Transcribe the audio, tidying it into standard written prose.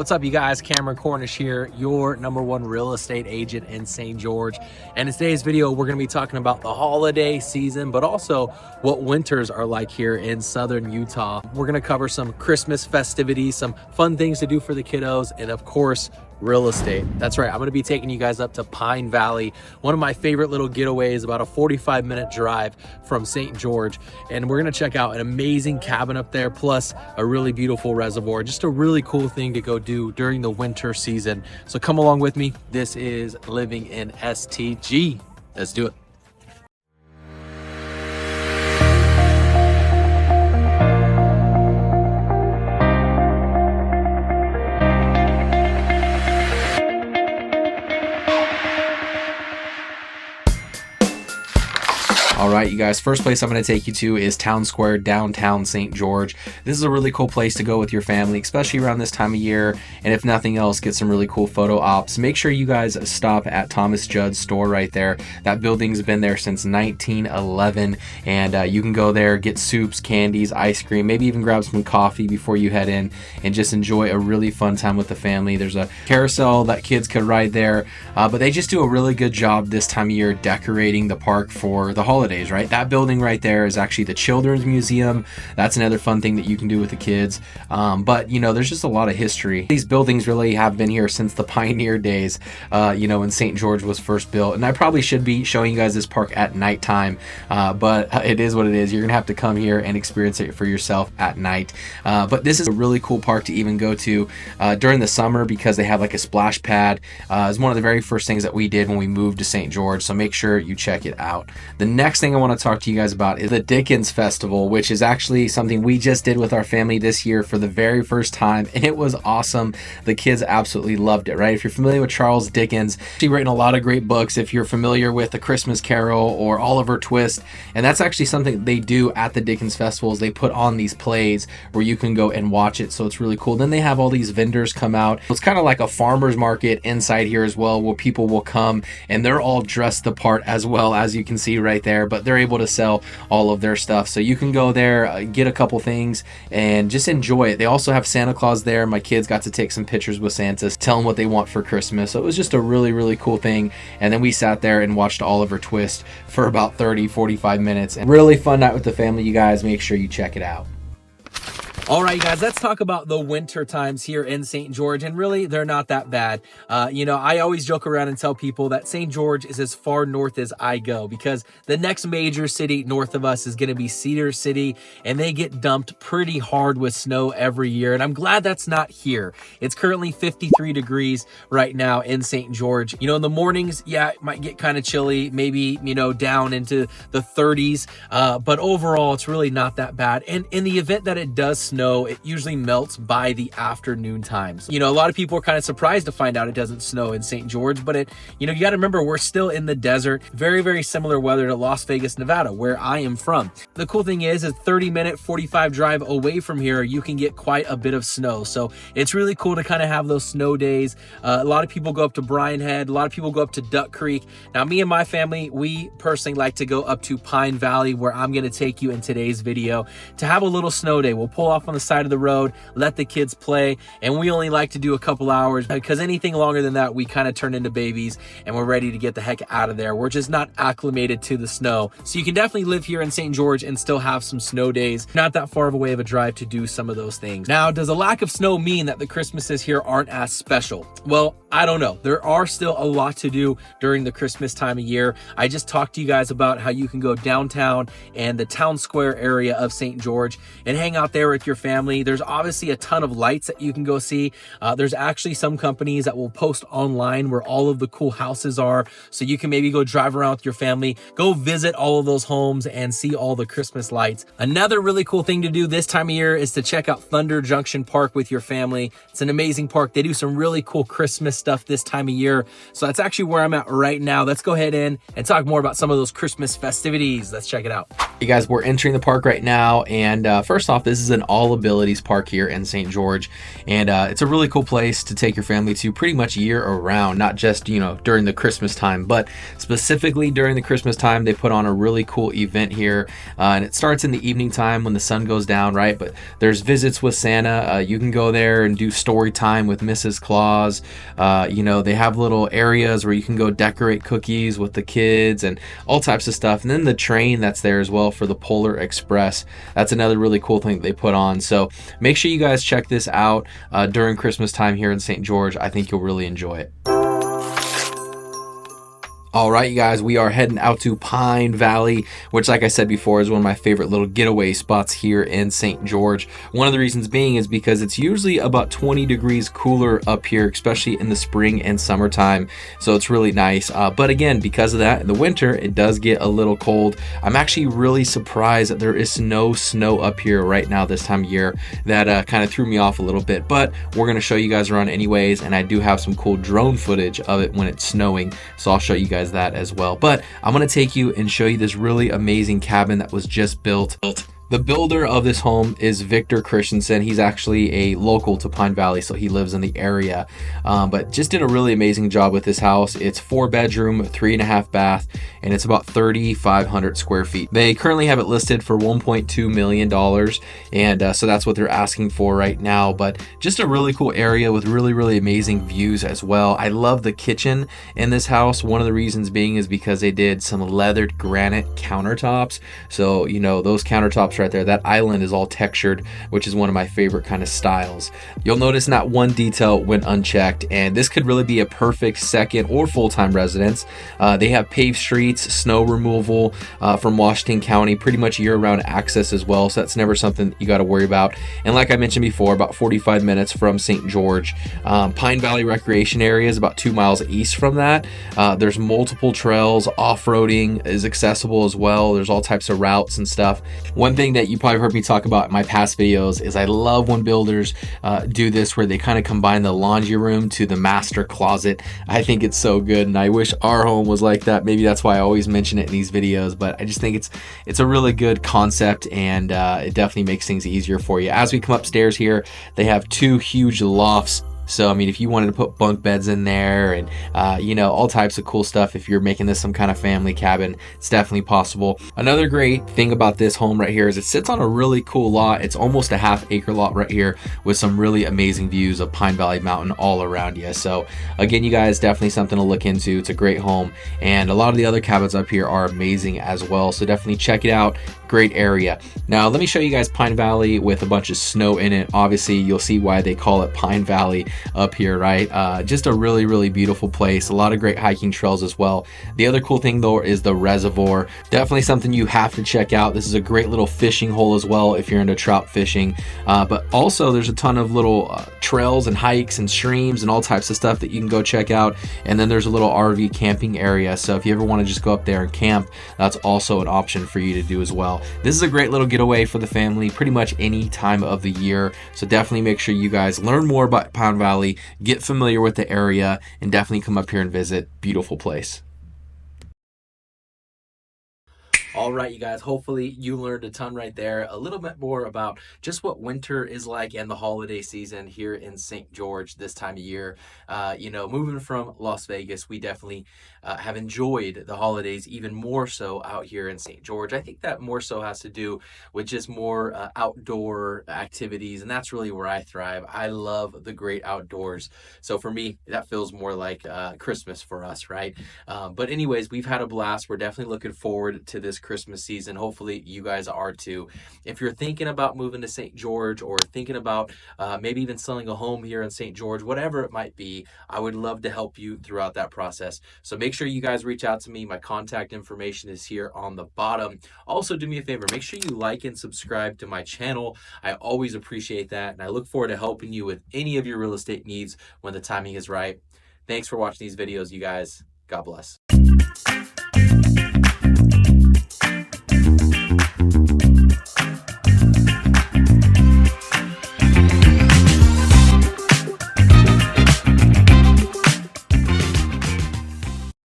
What's up, you guys? Cameron Cornish here, your #1 real estate agent in St. George. And in today's video, we're going to be talking about the holiday season, but also what winters are like here in southern Utah. We're going to cover some Christmas festivities, some fun things to do for the kiddos, and of course, real estate. That's right. I'm going to be taking you guys up to Pine Valley, one of my favorite little getaways, about a 45-minute drive from St. George. And we're going to check out an amazing cabin up there, plus a really beautiful reservoir. Just a really cool thing to go do during the winter season. So come along with me. This is Living in STG. Let's do it. All right, you guys, first place I'm going to take you to is Town Square, downtown St. George. This is a really cool place to go with your family, especially around this time of year. And if nothing else, get some really cool photo ops. Make sure you guys stop at Thomas Judd's store right there. That building's been there since 1911. And you can go there, get soups, candies, ice cream, maybe even grab some coffee before you head in and just enjoy a really fun time with the family. There's a carousel that kids could ride there, but they just do a really good job this time of year decorating the park for the holidays. Right, that building right there is actually the Children's Museum. That's another fun thing that you can do with the kids. But you know, there's just a lot of history. These buildings really have been here since the pioneer days, you know, when St. George was first built. And I probably should be showing you guys this park at nighttime, but it is what it is. You're gonna have to come here and experience it for yourself at night. But this is a really cool park to even go to during the summer, because they have like a splash pad. It's one of the very first things that we did when we moved to St. George, so make sure you check it out. The next thing I want to talk to you guys about is the Dickens Festival, which is actually something we just did with our family this year for the very first time, and it was awesome. The kids absolutely loved it, right? If you're familiar with Charles Dickens, he's written a lot of great books. If you're familiar with The Christmas Carol or Oliver Twist, and that's actually something they do at the Dickens Festivals. They put on these plays where you can go and watch it, so it's really cool. Then they have all these vendors come out. It's kind of like a farmer's market inside here as well, where people will come and they're all dressed the part as well, as you can see right there, but they're able to sell all of their stuff. So you can go there, get a couple things and just enjoy it. They also have Santa Claus there. My kids got to take some pictures with Santa, tell them what they want for Christmas. So it was just a really, really cool thing. And then we sat there and watched Oliver Twist for about 30-45 minutes. And really fun night with the family, you guys. Make sure you check it out. All right, guys, let's talk about the winter times here in St. George, and really, they're not that bad. You know, I always joke around and tell people that St. George is as far north as I go, because the next major city north of us is going to be Cedar City, and they get dumped pretty hard with snow every year, and I'm glad that's not here. It's currently 53 degrees right now in St. George. You know, in the mornings, yeah, it might get kind of chilly, maybe, you know, down into the 30s, but overall, it's really not that bad. And in the event that it does snow, it usually melts by the afternoon times. You know, a lot of people are kind of surprised to find out it doesn't snow in St. George, but you know, you got to remember, we're still in the desert. Very, very similar weather to Las Vegas, Nevada, where I am from. The cool thing is a 30-minute, 45 drive away from here, you can get quite a bit of snow. So it's really cool to kind of have those snow days. A lot of people go up to Bryan Head. A lot of people go up to Duck Creek. Now, me and my family, we personally like to go up to Pine Valley, where I'm going to take you in today's video, to have a little snow day. We'll pull off on the side of the road, let the kids play, and we only like to do a couple hours, because anything longer than that, we kind of turn into babies and we're ready to get the heck out of there. We're just not acclimated to the snow. So you can definitely live here in St. George and still have some snow days. Not that far of a way of a drive to do some of those things. Now, does a lack of snow mean that the Christmases here aren't as special? Well, I don't know. There are still a lot to do during the Christmas time of year. I just talked to you guys about how you can go downtown and the town square area of St. George and hang out there with your family. There's obviously a ton of lights that you can go see. There's actually some companies that will post online where all of the cool houses are, so you can maybe go drive around with your family, go visit all of those homes and see all the Christmas lights. Another really cool thing to do this time of year is to check out Thunder Junction Park with your family. It's an amazing park. They do some really cool Christmas stuff this time of year. So that's actually where I'm at right now. Let's go ahead in and talk more about some of those Christmas festivities. Let's check it out. You guys, we're entering the park right now, and first off, this is an all abilities park here in St. George, and it's a really cool place to take your family to pretty much year around, not just, you know, during the Christmas time, but specifically during the Christmas time. They put on a really cool event here, and it starts in the evening time when the sun goes down, right? But there's visits with Santa. You can go there and do story time with Mrs. Claus. You know, they have little areas where you can go decorate cookies with the kids and all types of stuff. And then the train that's there as well for the Polar Express. That's another really cool thing that they put on. So make sure you guys check this out during Christmas time here in St. George. I think you'll really enjoy it. All right, you guys, we are heading out to Pine Valley, which, like I said before, is one of my favorite little getaway spots here in St. George. One of the reasons being is because it's usually about 20 degrees cooler up here, especially in the spring and summertime. So it's really nice. But again, because of that, in the winter, it does get a little cold. I'm actually really surprised that there is no snow up here right now this time of year. That kind of threw me off a little bit, but we're going to show you guys around anyways. And I do have some cool drone footage of it when it's snowing. So I'll show you guys that as well. But I'm going to take you and show you this really amazing cabin that was just built. The builder of this home is Victor Christensen. He's actually a local to Pine Valley, so he lives in the area, but just did a really amazing job with this house. It's 4-bedroom, 3.5 bath, and it's about 3,500 square feet. They currently have it listed for $1.2 million, and so that's what they're asking for right now. But just a really cool area with really, really amazing views as well. I love the kitchen in this house. One of the reasons being is because they did some leathered granite countertops. So, you know, those countertops right there, that island is all textured, which is one of my favorite kind of styles. You'll notice not one detail went unchecked, and this could really be a perfect second or full-time residence. They have paved streets, snow removal from Washington County, pretty much year-round access as well, so that's never something you got to worry about. And like I mentioned before, about 45 minutes from St. George. Pine Valley Recreation Area is about 2 miles east from that. There's multiple trails. Off-roading is accessible as well. There's all types of routes and stuff. One thing that you probably heard me talk about in my past videos is I love when builders do this, where they kind of combine the laundry room to the master closet. I think it's so good, and I wish our home was like that. Maybe that's why I always mention it in these videos, but I just think it's a really good concept, and it definitely makes things easier for you. As we come upstairs here, they have 2 huge lofts. So, I mean, if you wanted to put bunk beds in there and, you know, all types of cool stuff, if you're making this some kind of family cabin, it's definitely possible. Another great thing about this home right here is it sits on a really cool lot. It's almost a half-acre lot right here with some really amazing views of Pine Valley Mountain all around you. So, again, you guys, definitely something to look into. It's a great home. And a lot of the other cabins up here are amazing as well. So, definitely check it out. Great area. Now, let me show you guys Pine Valley with a bunch of snow in it. Obviously, you'll see why they call it Pine Valley up here, right? Just a really, really beautiful place. A lot of great hiking trails as well. The other cool thing though is the reservoir. Definitely something you have to check out. This is a great little fishing hole as well if you're into trout fishing. But also there's a ton of little trails and hikes and streams and all types of stuff that you can go check out. And then there's a little RV camping area. So if you ever want to just go up there and camp, that's also an option for you to do as well. This is a great little getaway for the family pretty much any time of the year. So definitely make sure you guys learn more about Pine Valley, get familiar with the area, and definitely come up here and visit. Beautiful place. All right, you guys, hopefully you learned a ton right there, a little bit more about just what winter is like and the holiday season here in St. George this time of year. You know, moving from Las Vegas, we definitely have enjoyed the holidays even more so out here in St. George. I think that more so has to do with just more outdoor activities, and that's really where I thrive. I love the great outdoors. So for me, that feels more like Christmas for us, right? But anyways, we've had a blast. We're definitely looking forward to this Christmas season. Hopefully you guys are too. If you're thinking about moving to St. George or thinking about maybe even selling a home here in St. George, whatever it might be, I would love to help you throughout that process. So make sure you guys reach out to me. My contact information is here on the bottom. Also, do me a favor, make sure you like and subscribe to my channel. I always appreciate that, and I look forward to helping you with any of your real estate needs when the timing is right. Thanks for watching these videos, you guys. God bless.